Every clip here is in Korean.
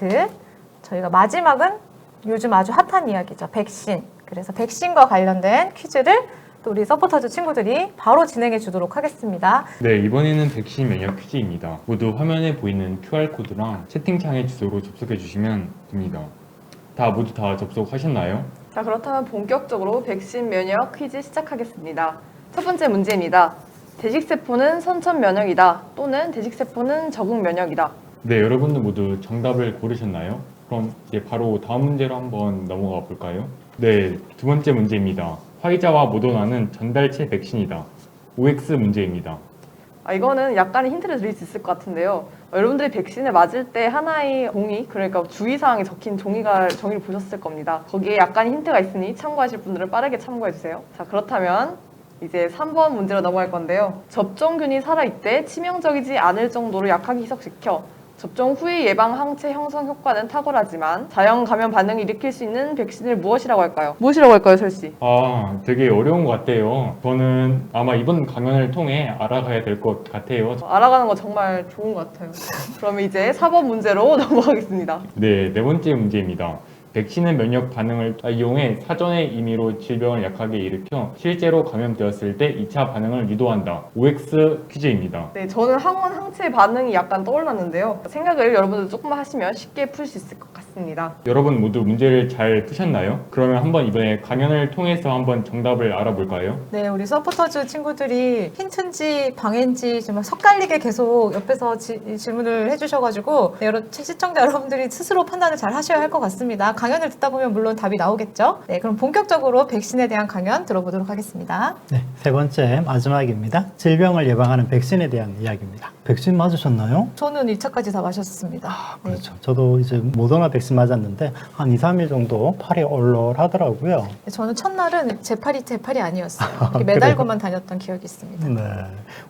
이벤트. 저희가 마지막은 요즘 아주 핫한 이야기죠. 백신. 그래서 백신과 관련된 퀴즈를 또 우리 서포터즈 친구들이 바로 진행해 주도록 하겠습니다. 네, 이번에는 백신 면역 퀴즈입니다. 모두 화면에 보이는 QR코드랑 채팅창의 주소로 접속해 주시면 됩니다. 모두 다 접속하셨나요? 자, 그렇다면 본격적으로 백신 면역 퀴즈 시작하겠습니다. 첫 번째 문제입니다. 대식세포는 선천 면역이다 또는 대식세포는 적응 면역이다. 네, 여러분들 모두 정답을 고르셨나요? 그럼 이제 바로 다음 문제로 한번 넘어가 볼까요? 네, 두 번째 문제입니다. 화이자와 모더나는 전달체 백신이다. OX 문제입니다. 이거는 약간의 힌트를 드릴 수 있을 것 같은데요. 여러분들이 백신을 맞을 때 하나의 종이, 그러니까 주의사항이 적힌 종이를 보셨을 겁니다. 거기에 약간의 힌트가 있으니 참고하실 분들은 빠르게 참고해주세요. 자, 그렇다면 이제 3번 문제로 넘어갈 건데요. 접종균이 살아있대 치명적이지 않을 정도로 약하게 희석시켜 접종 후의 예방 항체 형성 효과는 탁월하지만 자연 감염 반응을 일으킬 수 있는 백신을 무엇이라고 할까요? 무엇이라고 할까요, 설씨? 되게 어려운 것 같아요. 저는 아마 이번 강연을 통해 알아가야 될 것 같아요. 알아가는 거 정말 좋은 것 같아요. 그러면 이제 4번 문제로 넘어가겠습니다. 네, 네 번째 문제입니다. 백신은 면역 반응을 이용해 사전의 임의로 질병을 약하게 일으켜 실제로 감염되었을 때 2차 반응을 유도한다. OX 퀴즈입니다. 네, 저는 항원 항체 반응이 약간 떠올랐는데요. 생각을 여러분들 조금만 하시면 쉽게 풀 수 있을 것 같습니다. 여러분 모두 문제를 잘 푸셨나요? 그러면 한번 이번에 강연을 통해서 한번 정답을 알아볼까요? 네, 우리 서포터즈 친구들이 힌트인지 방해인지 좀 섞갈리게 계속 옆에서 질문을 해주셔가지고 네, 시청자 여러분들이 스스로 판단을 잘 하셔야 할 것 같습니다. 강연을 듣다 보면 물론 답이 나오겠죠. 네, 그럼 본격적으로 백신에 대한 강연 들어보도록 하겠습니다. 네, 세 번째 마지막입니다. 질병을 예방하는 백신에 대한 이야기입니다. 백신 맞으셨나요? 저는 1차까지 다 마셨습니다. 그렇죠. 저도 이제 모더나 백신 맞았는데 한 2, 3일 정도 팔이 얼얼하더라고요. 네, 저는 첫날은 제 팔이 아니었어요. 이렇게 매달고만 다녔던 기억이 있습니다. 네.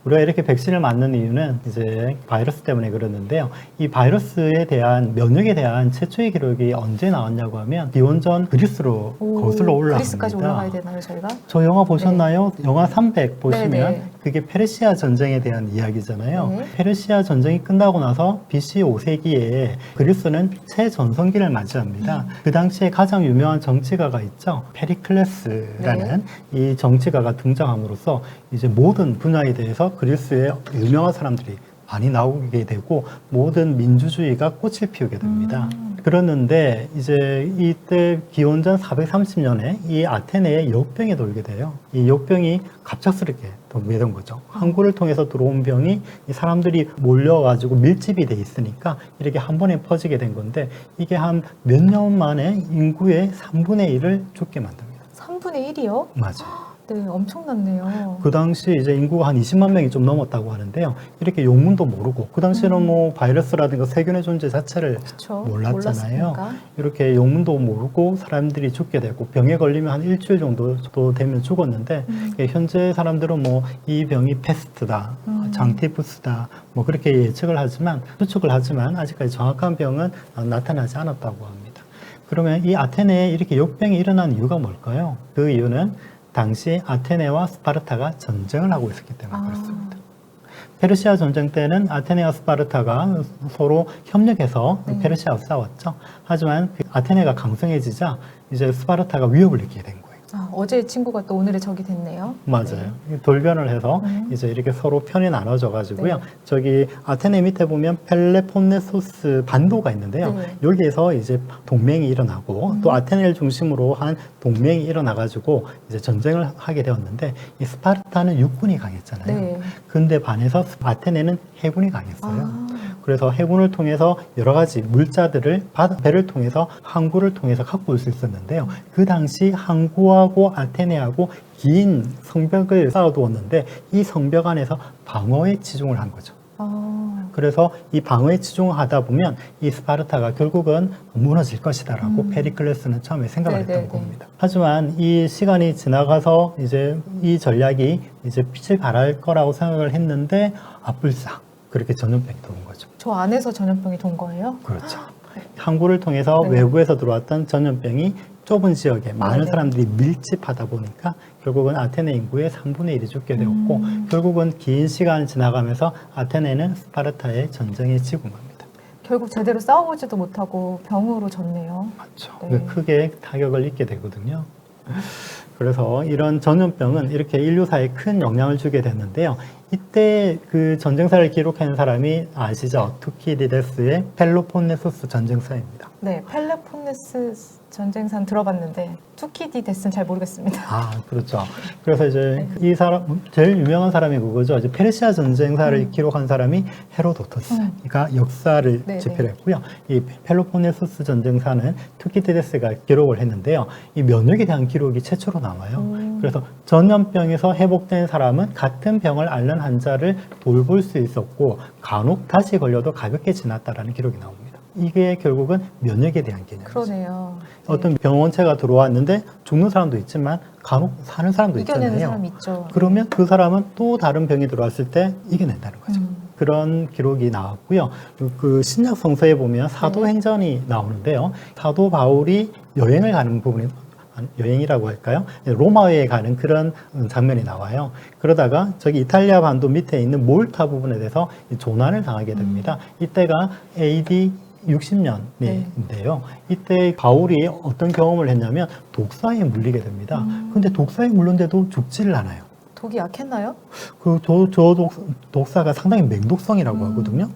우리가 이렇게 백신을 맞는 이유는 이제 바이러스 때문에 그러는데요. 이 바이러스에 대한 면역에 대한 최초의 기록이 언제 나왔냐고 하면 기원전 그리스로 거슬러 올라갑니다. 그리스까지 올라가야 되나요, 저희가? 저 영화 보셨나요? 네. 영화 300 보시면 네네. 그게 페르시아 전쟁에 대한 이야기잖아요. 네. 페르시아 전쟁이 끝나고 나서 BC 5세기에 그리스는 새 전성기를 맞이합니다. 그 당시에 가장 유명한 정치가가 있죠. 페리클레스라는 이 정치가가 등장함으로써 이제 모든 분야에 대해서 그리스의 유명한 사람들이 많이 나오게 되고 모든 민주주의가 꽃을 피우게 됩니다. 그러는데 이제 이때 기원전 430년에 이 아테네에 역병이 돌게 돼요. 이 역병이 갑작스럽게 돌게 된 거죠. 항구를 통해서 들어온 병이 이 사람들이 몰려가지고 밀집이 돼 있으니까 이렇게 한 번에 퍼지게 된 건데 이게 한 몇 년 만에 인구의 3분의 1을 죽게 만듭니다. 3분의 1이요? 맞아요. 네, 엄청났네요. 그 당시 이제 인구가 한 20만 명이 좀 넘었다고 하는데요. 이렇게 용문도 모르고 그 당시에는 뭐 바이러스라든가 세균의 존재 자체를 몰랐잖아요. 몰랐으니까. 이렇게 용문도 모르고 사람들이 죽게 되고 병에 걸리면 한 일주일 정도 되면 죽었는데 현재 사람들은 뭐 이 병이 패스트다, 장티푸스다 뭐 그렇게 추측을 하지만 아직까지 정확한 병은 나타나지 않았다고 합니다. 그러면 이 아테네에 이렇게 역병이 일어난 이유가 뭘까요? 그 이유는 당시 아테네와 스파르타가 전쟁을 하고 있었기 때문에 그렇습니다. 페르시아 전쟁 때는 아테네와 스파르타가 서로 협력해서 페르시아와 싸웠죠. 하지만 아테네가 강성해지자 이제 스파르타가 위협을 느끼게 된 거예요. 어제의 친구가 또 오늘의 적이 됐네요. 맞아요. 돌변을 해서 이제 이렇게 서로 편이 나눠져 가지고요. 저기 아테네 밑에 보면 펠레폰네소스 반도가 있는데요. 여기에서 이제 동맹이 일어나고 또 아테네를 중심으로 한 동맹이 일어나 가지고 이제 전쟁을 하게 되었는데 이 스파르타는 육군이 강했잖아요. 근데 반해서 아테네는 해군이 강했어요. 그래서 해군을 통해서 여러 가지 물자들을 배를 통해서 항구를 통해서 갖고 올 수 있었는데요. 그 당시 항구하고 아테네하고 긴 성벽을 쌓아두었는데 이 성벽 안에서 방어에 치중을 한 거죠. 그래서 이 방어에 치중을 하다 보면 이 스파르타가 결국은 무너질 것이다라고 페리클레스는 처음에 생각을 했던 겁니다. 하지만 이 시간이 지나가서 이제 이 전략이 이제 빛을 발할 거라고 생각을 했는데 불상 그렇게 전염병이 들어온 거죠. 저 안에서 전염병이 돈 거예요? 그렇죠. 항구를 통해서 외부에서 들어왔던 전염병이 좁은 지역에 많은 사람들이 밀집하다 보니까 결국은 아테네 인구의 3분의 1이 죽게 되었고 결국은 긴 시간이 지나가면서 아테네는 스파르타의 전쟁에 지고 맙니다. 결국 제대로 싸워보지도 못하고 병으로 졌네요. 맞죠. 네. 크게 타격을 입게 되거든요. 그래서 이런 전염병은 이렇게 인류사에 큰 영향을 주게 됐는데요. 이때 그 전쟁사를 기록한 사람이 아시죠? 투키디데스의 펠로폰네소스 전쟁사입니다. 네, 펠레폰네스 전쟁사는 들어봤는데 투키디데스는 잘 모르겠습니다. 아, 그렇죠. 그래서 이제 이 사람 제일 유명한 사람이 그거죠. 이제 페르시아 전쟁사를 기록한 사람이 헤로도토스가 역사를 네, 집필했고요. 이 펠로폰네소스 전쟁사는 투키디데스가 기록을 했는데요. 이 면역에 대한 기록이 최초로 나와요. 그래서 전염병에서 회복된 사람은 같은 병을 앓는 환자를 돌볼 수 있었고 간혹 다시 걸려도 가볍게 지났다라는 기록이 나옵니다. 이게 결국은 면역에 대한 개념이죠. 그러네요. 어떤 병원체가 들어왔는데 죽는 사람도 있지만 간혹 사는 사람도 이겨내는 있잖아요. 사람 있죠. 그러면 그 사람은 또 다른 병이 들어왔을 때 이겨낸다는 거죠. 음. 그런 기록이 나왔고요. 그 신약 성서에 보면 사도행전이 나오는데요. 사도 바울이 여행을 가는 부분이 여행이라고 할까요? 로마에 가는 그런 장면이 나와요. 그러다가 저기 이탈리아 반도 밑에 있는 몰타 부분에 대해서 조난을 당하게 됩니다. 이때가 AD 60년인데요. 이때 바울이 어떤 경험을 했냐면 독사에 물리게 됩니다. 근데 독사에 물렸는데도 죽지를 않아요. 독이 약했나요? 독사가 상당히 맹독성이라고 하거든요.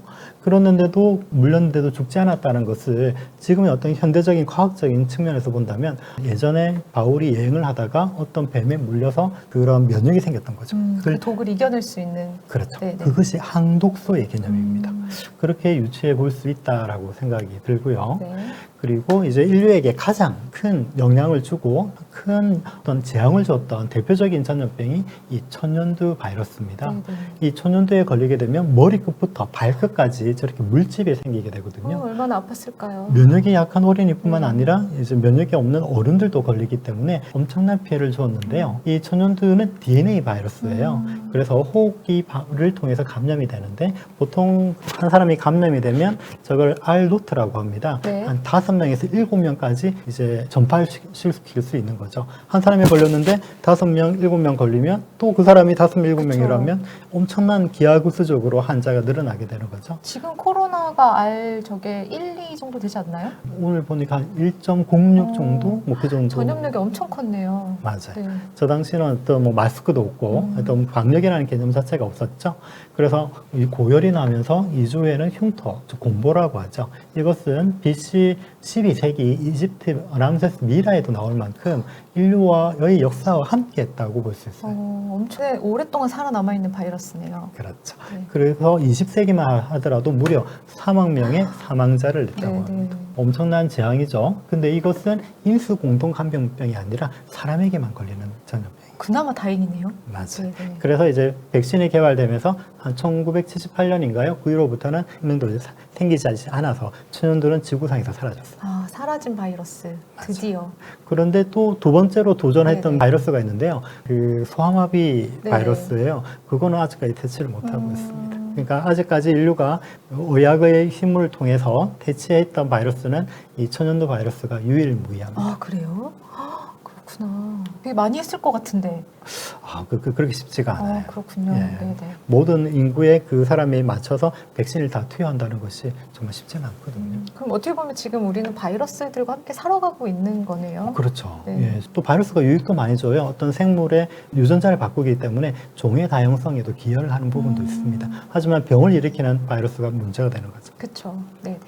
그랬는데도 물렸는데도 죽지 않았다는 것을 지금의 어떤 현대적인 과학적인 측면에서 본다면 예전에 바울이 여행을 하다가 어떤 뱀에 물려서 그런 면역이 생겼던 거죠. 그 독을 이겨낼 수 있는. 그렇죠. 네네. 그것이 항독소의 개념입니다. 그렇게 유추해 볼 수 있다라고 생각이 들고요. 네. 그리고 이제 인류에게 가장 큰 영향을 주고 큰 어떤 재앙을 줬던 대표적인 전염병이 이 천연두 바이러스입니다. 네네. 이 천연두에 걸리게 되면 머리끝부터 발끝까지 저렇게 물집이 생기게 되거든요. 얼마나 아팠을까요? 면역이 약한 어린이뿐만 아니라 이제 면역이 없는 어른들도 걸리기 때문에 엄청난 피해를 주었는데요. 이 천연두는 DNA 바이러스예요. 그래서 호흡기를 통해서 감염이 되는데 보통 한 사람이 감염이 되면 저걸 R노트라고 합니다. 네. 한 5명에서 7명까지 이제 전파시킬 수 있는 거죠. 한 사람이 걸렸는데 5명, 7명 걸리면 또 그 사람이 5명, 7명이라면 엄청난 기하급수적으로 환자가 늘어나게 되는 거죠. 지금 코로나가 저게 1, 2 정도 되지 않나요? 오늘 보니까 한 1.06 정도? 뭐 그 정도. 전염력이 엄청 컸네요. 맞아요. 네. 저 당시는 어떤 뭐 마스크도 없고 어떤 방역이라는 개념 자체가 없었죠. 그래서 이 고열이 나면서 2주 후에는 흉터, 즉 곰보라고 하죠. 이것은 BC 12세기 이집트 람세스 미라에도 나올 만큼 인류와의 역사와 함께했다고 볼 수 있어요. 엄청 오랫동안 살아남아 있는 바이러스네요. 그렇죠. 네. 그래서 20세기만 하더라도 무려 3억 명의 사망자를 냈다고 네, 합니다. 네. 엄청난 재앙이죠. 근데 이것은 인수 공동 감염병이 아니라 사람에게만 걸리는 전염병. 그나마 다행이네요. 맞아요. 네, 네. 그래서 이제 백신이 개발되면서 한 1978년인가요? 그 이후로부터는 명도 생기지 않아서 천연두는 지구상에서 사라졌어요. 아, 사라진 바이러스. 드디어. 그런데 또 두 번째로 도전했던 네네. 바이러스가 있는데요. 그 소아마비 네네. 바이러스예요. 그거는 아직까지 퇴치를 못하고 있습니다. 그러니까 아직까지 인류가 의학의 힘을 통해서 퇴치했던 바이러스는 이 천연두 바이러스가 유일무이합니다. 아, 그래요? 그렇구나. 되게 많이 했을 것 같은데. 그렇게 쉽지가 않아요. 그렇군요. 예. 네네. 모든 인구에 그 사람에 맞춰서 백신을 다 투여한다는 것이 정말 쉽지는 않거든요. 그럼 어떻게 보면 지금 우리는 바이러스들과 함께 살아가고 있는 거네요. 그렇죠. 네. 예. 또 바이러스가 유익도 많이 줘요. 어떤 생물의 유전자를 바꾸기 때문에 종의 다양성에도 기여를 하는 부분도 있습니다. 하지만 병을 일으키는 바이러스가 문제가 되는 거죠. 그렇죠. 네네네.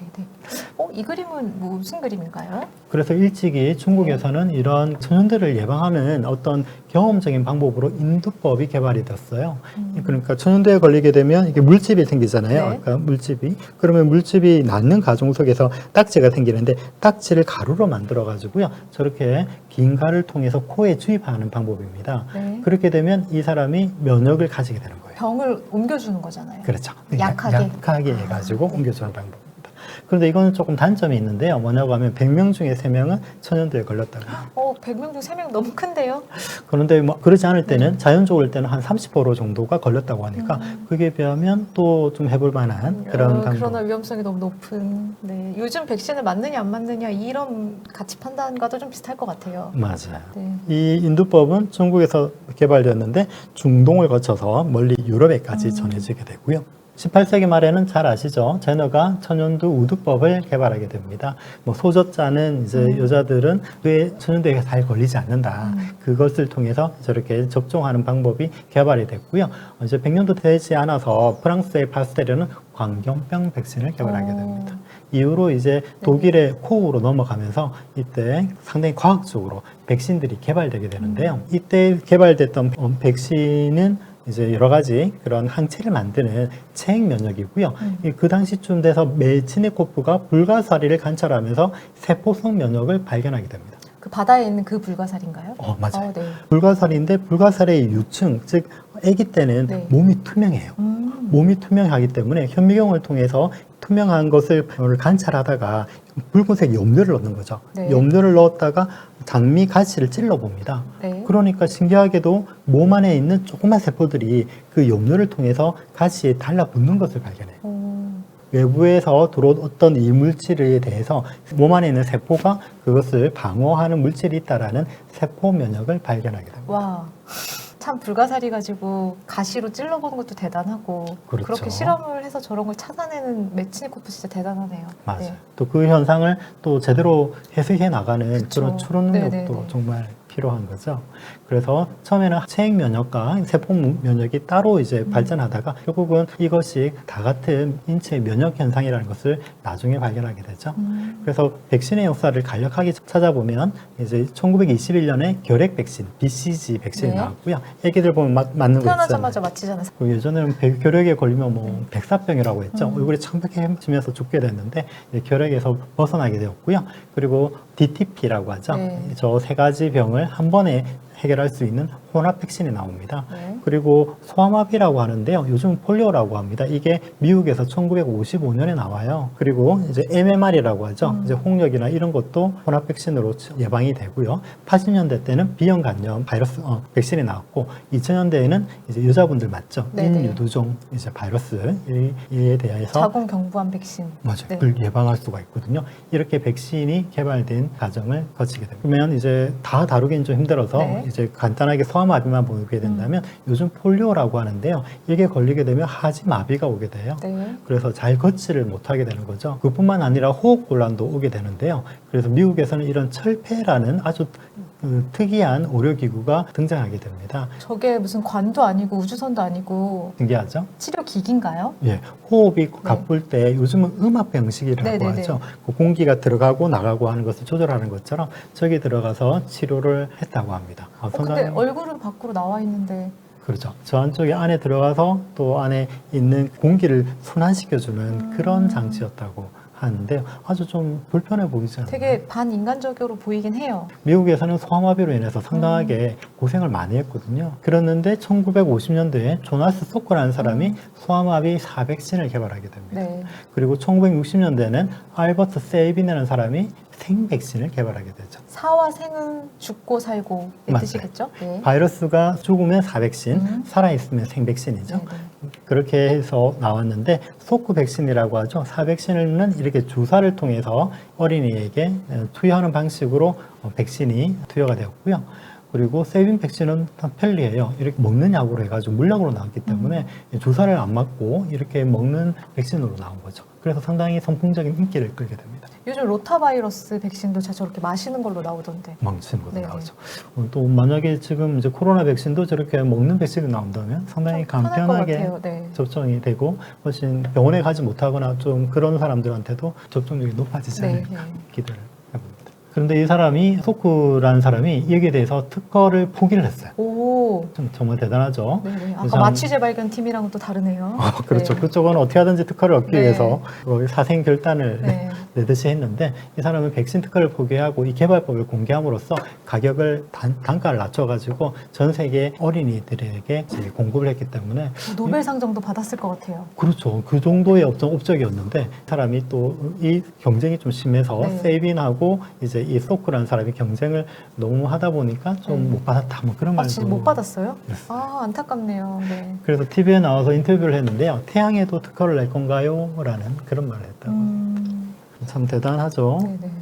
이 그림은 무슨 그림인가요? 그래서 일찍이 중국에서는 이런 천연두를 예방하는 어떤 경험적인 방법으로 인두법이 개발이 됐어요. 그러니까 천연두에 걸리게 되면 이게 물집이 생기잖아요. 네. 아까 물집이. 그러면 물집이 낫는 과정 속에서 딱지가 생기는데 딱지를 가루로 만들어 가지고요. 저렇게 긴 가루를 통해서 코에 주입하는 방법입니다. 네. 그렇게 되면 이 사람이 면역을 가지게 되는 거예요. 병을 옮겨주는 거잖아요. 그렇죠. 약하게. 약하게 해가지고 옮겨주는 방법. 그런데 이거는 조금 단점이 있는데요. 뭐냐고 하면 100명 중에 3명은 천연두에 걸렸다고 합니다. 100명 중 3명 너무 큰데요? 그런데 뭐 그러지 않을 때는 자연적일 때는 한 30% 정도가 걸렸다고 하니까 그게 비하면 또 좀 해볼 만한 그런 방법. 그러나 위험성이 너무 높은. 네. 요즘 백신을 맞느냐 안 맞느냐 이런 가치 판단과도 좀 비슷할 것 같아요. 맞아요. 네. 이 인두법은 중국에서 개발되었는데 중동을 거쳐서 멀리 유럽에까지 전해지게 되고요. 18세기 말에는 잘 아시죠? 제너가 천연두 우두법을 개발하게 됩니다. 뭐 소저자는 이제 여자들은 뇌 천연두에 잘 걸리지 않는다. 그것을 통해서 저렇게 접종하는 방법이 개발이 됐고요. 이제 100년도 되지 않아서 프랑스의 파스테르는 광견병 백신을 개발하게 됩니다. 이후로 이제 독일의 코우로 넘어가면서 이때 상당히 과학적으로 백신들이 개발되게 되는데요. 이때 개발됐던 백신은 이제 여러 가지 그런 항체를 만드는 체액 면역이고요. 그 당시쯤 돼서 메치니코프가 불가사리를 관찰하면서 세포성 면역을 발견하게 됩니다. 그 바다에 있는 그 불가사리인가요? 맞아요. 네. 불가사리인데 불가사리의 유충, 즉 아기 때는 네. 몸이 투명해요. 몸이 투명하기 때문에 현미경을 통해서 투명한 것을 관찰하다가 붉은색 염료를 넣는 거죠. 네. 염료를 넣었다가 장미 가시를 찔러 봅니다. 네. 그러니까 신기하게도 몸 안에 있는 조그만 세포들이 그 염료를 통해서 가시에 달라붙는 것을 발견해요. 외부에서 들어온 어떤 이물질에 대해서 몸 안에 있는 세포가 그것을 방어하는 물질이 있다라는 세포 면역을 발견하게 됩니다. 와. 참 불가사리 가지고 가시로 찔러보는 것도 대단하고 그렇죠. 그렇게 실험을 해서 저런 걸 찾아내는 메치니코프 진짜 대단하네요. 맞아요. 네. 또 그 현상을 또 제대로 해석해 나가는 그쵸. 그런 추론 능력도 네네네. 정말 필요한 거죠. 그래서 처음에는 체액 면역과 세포 면역이 따로 이제 발전하다가 결국은 이것이 다 같은 인체 면역 현상이라는 것을 나중에 발견하게 되죠. 그래서 백신의 역사를 간략하게 찾아보면 이제 1921년에 결핵 백신, BCG 백신이 네. 나왔고요. 애기들 보면 맞는 거 있잖아요. 태어나자마자 맞히잖아요. 그 예전에는 결핵에 걸리면 뭐 백사병이라고 했죠. 얼굴이 창백해지면서 죽게 됐는데 이제 결핵에서 벗어나게 되었고요. 그리고 DTP라고 하죠. 네. 저 세 가지 병을 한 번에 해결할 수 있는 혼합 백신이 나옵니다. 네. 그리고 소아마비라고 하는데요. 요즘 폴리오라고 합니다. 이게 미국에서 1955년에 나와요. 그리고 이제 MMR이라고 하죠. 이제 홍역이나 이런 것도 혼합 백신으로 예방이 되고요. 80년대 때는 비형 간염 바이러스 백신이 나왔고 2000년대에는 이제 여자분들 맞죠? 네네. 인유두종 이제 바이러스에 대해서 자궁경부암 백신. 맞아요. 네. 그걸 예방할 수가 있거든요. 이렇게 백신이 개발된 과정을 거치게 됩니다. 그러면 이제 다 다루기는 좀 힘들어서 네. 이제 간단하게 소아마비만 보게 된다면 요즘 폴리오라고 하는데요. 이게 걸리게 되면 하지마비가 오게 돼요. 네. 그래서 잘 걷지를 못하게 되는 거죠. 그뿐만 아니라 호흡곤란도 오게 되는데요. 그래서 미국에서는 이런 철폐라는 아주 특이한 의료기구가 등장하게 됩니다. 저게 무슨 관도 아니고 우주선도 아니고 신기하죠? 치료 기기인가요? 예, 호흡이 가쁠 때 요즘은 음압 병식이라고 네네네. 하죠. 그 공기가 들어가고 나가고 하는 것을 조절하는 것처럼 저기 들어가서 치료를 했다고 합니다. 근데 얼굴은 밖으로 나와 있는데 그렇죠. 저 안쪽에 안에 들어가서 또 안에 있는 공기를 순환시켜주는 그런 장치였다고 하는데 아주 좀 불편해 보이지 않나요? 되게 반인간적으로 보이긴 해요. 미국에서는 소아마비로 인해서 상당하게 고생을 많이 했거든요. 그랬는데 1950년대에 조나스 소커라는 사람이 소아마비 4백신을 개발하게 됩니다. 네. 그리고 1960년대에는 알버트 세이빈이라는 사람이 생백신을 개발하게 되죠. 사와 생은 죽고 살고 이 맞아요. 뜻이겠죠? 네. 바이러스가 죽으면 4백신, 살아있으면 생백신이죠. 네, 네. 그렇게 해서 나왔는데 소크 백신이라고 하죠. 4백신은 이렇게 주사를 통해서 어린이에게 투여하는 방식으로 백신이 투여가 되었고요. 그리고 세빈 백신은 편리해요. 이렇게 먹는 약으로 해가지고 물약으로 나왔기 때문에 주사를 안 맞고 이렇게 먹는 백신으로 나온 거죠. 그래서 상당히 선풍적인 인기를 끌게 됩니다. 요즘 로타바이러스 백신도 저렇게 마시는 걸로 나오던데. 망치는 것도 네네. 나오죠. 또 만약에 지금 이제 코로나 백신도 저렇게 먹는 백신이 나온다면 상당히 좀 편할 것 간편하게 같아요. 네. 접종이 되고 훨씬 병원에 가지 못하거나 좀 그런 사람들한테도 접종률이 높아지지 네, 않을까 네. 기대를 해봅니다. 그런데 이 사람이 소크라는 사람이 여기에 대해서 특허를 포기를 했어요. 오. 정말 대단하죠. 네네. 이 아까 사람- 마취 재발견 팀이랑은 또 다르네요. 그렇죠. 네. 그쪽은 어떻게 하든지 특허를 얻기 네. 위해서 사생 결단을 네. 내듯이 했는데 이 사람은 백신 특허를 포기하고 이 개발법을 공개함으로써 가격을 단가를 낮춰가지고 전 세계 어린이들에게 이제 공급을 했기 때문에 노벨상 정도 받았을 것 같아요. 그렇죠. 그 정도의 업적이었는데 이 사람이 또 이 경쟁이 좀 심해서 네. 세이빈하고 이제 이 소크라는 사람이 경쟁을 너무 하다 보니까 좀 네. 못 받았다 뭐 그런 아, 말도 진짜 못 받았어요? 네. 아, 안타깝네요. 네. 그래서 TV에 나와서 인터뷰를 했는데요. 태양에도 특허를 낼 건가요? 라는 그런 말을 했다고. 참 대단하죠. 네네.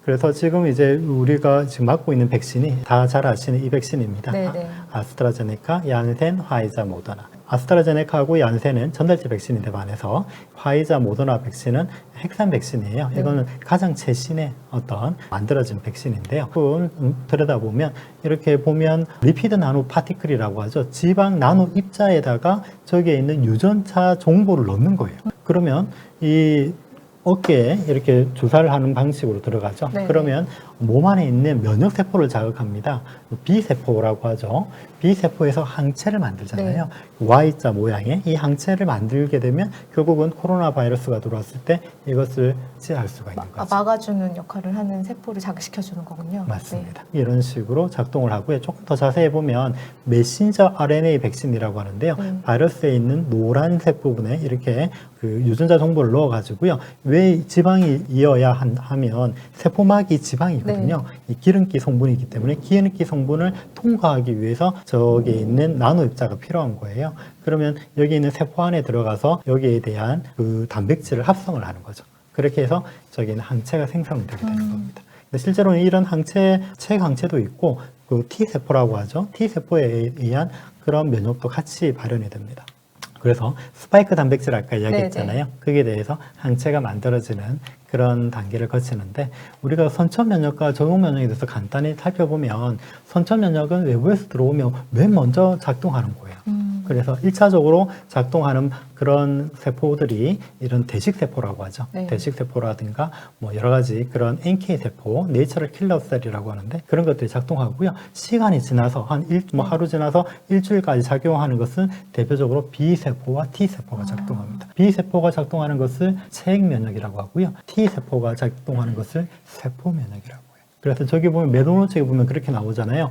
그래서 지금 이제 우리가 지금 맞고 있는 백신이 다 잘 아시는 이 백신입니다. 네네. 아스트라제네카, 야누텐, 화이자, 모더나. 아스트라제네카하고 얀센은 전달체 백신인데 반해서 화이자, 모더나 백신은 핵산 백신이에요. 이거는 가장 최신의 어떤 만들어진 백신인데요. 들여다보면 이렇게 보면 리피드 나노 파티클이라고 하죠. 지방 나노 입자에다가 저기에 있는 유전자 정보를 넣는 거예요. 그러면 이 어깨에 이렇게 주사를 하는 방식으로 들어가죠. 네. 그러면 몸 안에 있는 면역세포를 자극합니다. B세포라고 하죠. B세포에서 항체를 만들잖아요. Y자 모양의 이 항체를 만들게 되면 결국은 코로나 바이러스가 들어왔을 때 이것을 치료할 수가 있는 거죠. 막아주는 역할을 하는 세포를 자극시켜주는 거군요. 맞습니다. 이런 식으로 작동을 하고요. 조금 더 자세히 보면 메신저 RNA 백신이라고 하는데요. 바이러스에 있는 노란색 부분에 이렇게 그 유전자 정보를 넣어가지고요. 왜 지방이 이어야 하면 세포막이 지방이거든요. 이 기름기 성분이기 때문에 기름기 성분을 통과하기 위해서 저기에 있는 나노 입자가 필요한 거예요. 그러면 여기 있는 세포 안에 들어가서 여기에 대한 그 단백질을 합성을 하는 거죠. 그렇게 해서 저기는 항체가 생성되게 되는 겁니다. 근데 실제로는 이런 항체, 체항체도 있고 그 T세포라고 하죠. T세포에 의한 그런 면역도 같이 발현이 됩니다. 그래서 스파이크 단백질 아까 이야기했잖아요. 거기에 대해서 항체가 만들어지는 그런 단계를 거치는데 우리가 선천 면역과 적응 면역에 대해서 간단히 살펴보면 선천 면역은 외부에서 들어오면 맨 먼저 작동하는 거예요. 그래서 1차적으로 작동하는 그런 세포들이 이런 대식세포라고 하죠. 대식세포라든가 뭐 여러 가지 그런 NK세포, 내처럴 킬러 셀이라고 하는데 그런 것들이 작동하고요. 시간이 지나서 하루 지나서 일주일까지 작용하는 것은 대표적으로 B세포와 T세포가 작동합니다. B세포가 작동하는 것을 체액 면역이라고 하고요. T세포가 작동하는 것을 세포 면역이라고 해요. 그래서 저기 보면 메도노책에 보면 그렇게 나오잖아요.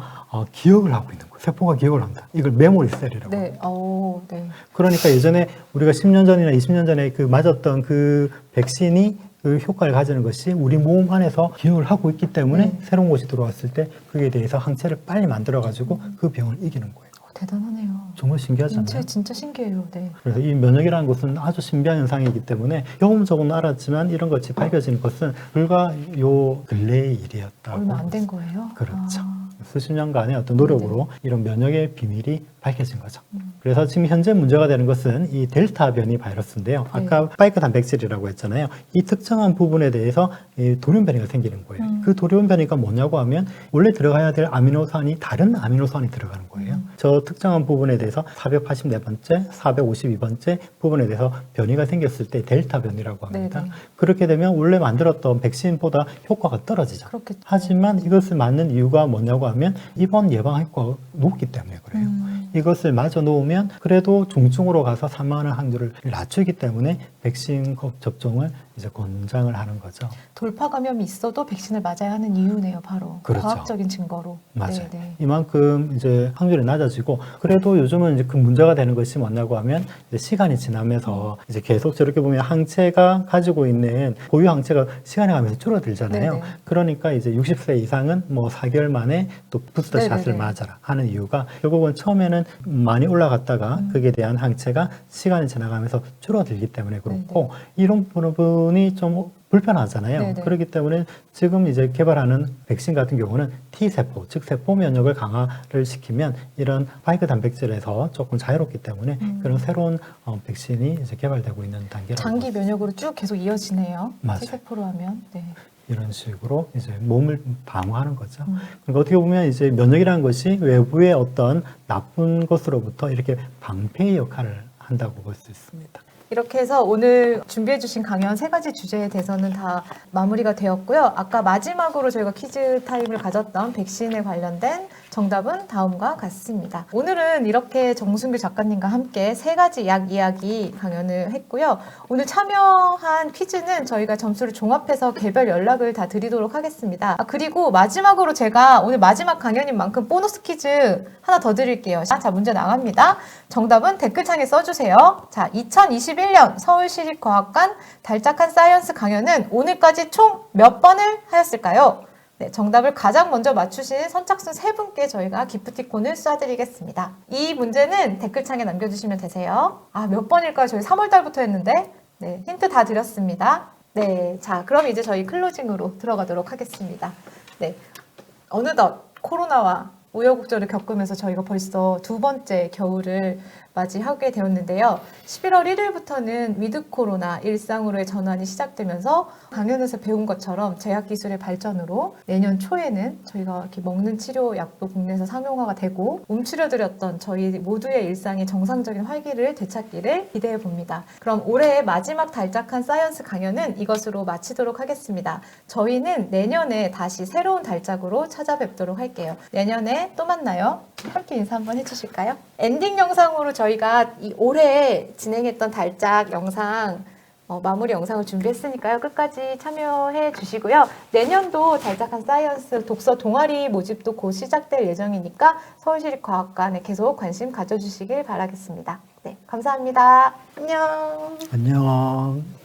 기억을 하고 있는 거예요. 세포가 기억을 합니다. 이걸 메모리 셀이라고 합니다. 그러니까 예전에 우리가 10년 전이나 20년 전에 그 맞았던 그 백신이 그 효과를 가지는 것이 우리 몸 안에서 기억을 하고 있기 때문에 새로운 것이 들어왔을 때 그에 대해서 항체를 빨리 만들어가지고 그 병을 이기는 거예요. 대단하네요. 정말 신기하잖아요. 진짜 신기해요. 그래서 이 면역이라는 것은 아주 신비한 현상이기 때문에 경험적으로는 알았지만 이런 것이 밝혀지는 것은 불과 요 근래의 일이었다고. 얼마 안 된 거예요? 그렇죠. 수십 년간의 어떤 노력으로 이런 면역의 비밀이 밝혀진 거죠. 그래서 지금 현재 문제가 되는 것은 이 델타 변이 바이러스인데요. 아까 스파이크 단백질이라고 했잖아요. 이 특정한 부분에 대해서 이 돌연 변이가 생기는 거예요. 그 돌연 변이가 뭐냐고 하면 원래 들어가야 될 아미노산이 다른 아미노산이 들어가는 거예요. 저 특정한 부분에 대해서 484번째, 452번째 부분에 대해서 변이가 생겼을 때 델타 변이라고 합니다. 그렇게 되면 원래 만들었던 백신보다 효과가 떨어지죠. 하지만 이것을 맞는 이유가 뭐냐고 하면 입원 예방 효과가 높기 때문에 그래요. 이것을 마저 놓으면 그래도 중증으로 가서 사망하는 확률을 낮추기 때문에 백신 접종을 이제 권장을 하는 거죠. 돌파 감염이 있어도 백신을 맞아야 하는 이유네요, 바로. 그렇죠. 과학적인 증거로. 맞아요. 이만큼 이제 확률이 낮아지고 그래도 요즘은 이제 그 문제가 되는 것이 뭐냐고 하면 이제 시간이 지나면서 이제 계속 저렇게 보면 항체가 가지고 있는 보유 항체가 시간이 가면서 줄어들잖아요. 그러니까 이제 60세 이상은 뭐 4개월 만에 또 부스터 샷을 맞아라 하는 이유가 결국은 처음에는 많이 올라갔다가 그에 대한 항체가 시간이 지나가면서 줄어들기 때문에 그렇고 이런 부분이 좀 불편하잖아요. 그렇기 때문에 지금 이제 개발하는 백신 같은 경우는 T세포, 즉 세포 면역을 강화를 시키면 이런 스파이크 단백질에서 조금 자유롭기 때문에 그런 새로운 백신이 이제 개발되고 있는 단계라고. 장기 면역으로 쭉 계속 이어지네요. 맞아요. T세포로 하면. 이런 식으로 이제 몸을 방어하는 거죠. 그러니까 어떻게 보면 이제 면역이라는 것이 외부의 어떤 나쁜 것으로부터 이렇게 방패의 역할을 한다고 볼 수 있습니다. 이렇게 해서 오늘 준비해 주신 강연 3가지 주제에 대해서는 다 마무리가 되었고요. 아까 마지막으로 저희가 퀴즈 타임을 가졌던 백신에 관련된 정답은 다음과 같습니다. 오늘은 이렇게 정순규 작가님과 함께 3가지 약 이야기 강연을 했고요. 오늘 참여한 퀴즈는 저희가 점수를 종합해서 개별 연락을 다 드리도록 하겠습니다. 그리고 마지막으로 제가 오늘 마지막 강연인 만큼 보너스 퀴즈 하나 더 드릴게요. 자, 문제 나갑니다. 정답은 댓글창에 써주세요. 자, 2021년 서울시립과학관 달짝한 사이언스 강연은 오늘까지 총 몇 번을 하였을까요? 정답을 가장 먼저 맞추신 선착순 3분께 저희가 기프티콘을 쏴드리겠습니다. 이 문제는 댓글창에 남겨주시면 되세요. 몇 번일까요? 저희 3월달부터 했는데 힌트 다 드렸습니다. 자, 그럼 이제 저희 클로징으로 들어가도록 하겠습니다. 어느덧 코로나와 우여곡절을 겪으면서 저희가 벌써 2번째 겨울을 맞이하게 되었는데요. 11월 1일부터는 위드 코로나 일상으로의 전환이 시작되면서 강연에서 배운 것처럼 제약기술의 발전으로 내년 초에는 저희가 이렇게 먹는 치료약도 국내에서 상용화가 되고 움츠려들었던 저희 모두의 일상의 정상적인 활기를 되찾기를 기대해 봅니다. 그럼 올해의 마지막 달짝한 사이언스 강연은 이것으로 마치도록 하겠습니다. 저희는 내년에 다시 새로운 달짝으로 찾아뵙도록 할게요. 내년에 또 만나요. 함께 인사 한번 해주실까요? 엔딩 영상으로 저희가 이 올해 진행했던 달짝 영상 마무리 영상을 준비했으니까요. 끝까지 참여해 주시고요. 내년도 달짝한 사이언스 독서 동아리 모집도 곧 시작될 예정이니까 서울시립과학관에 계속 관심 가져주시길 바라겠습니다. 네, 감사합니다. 안녕. 안녕.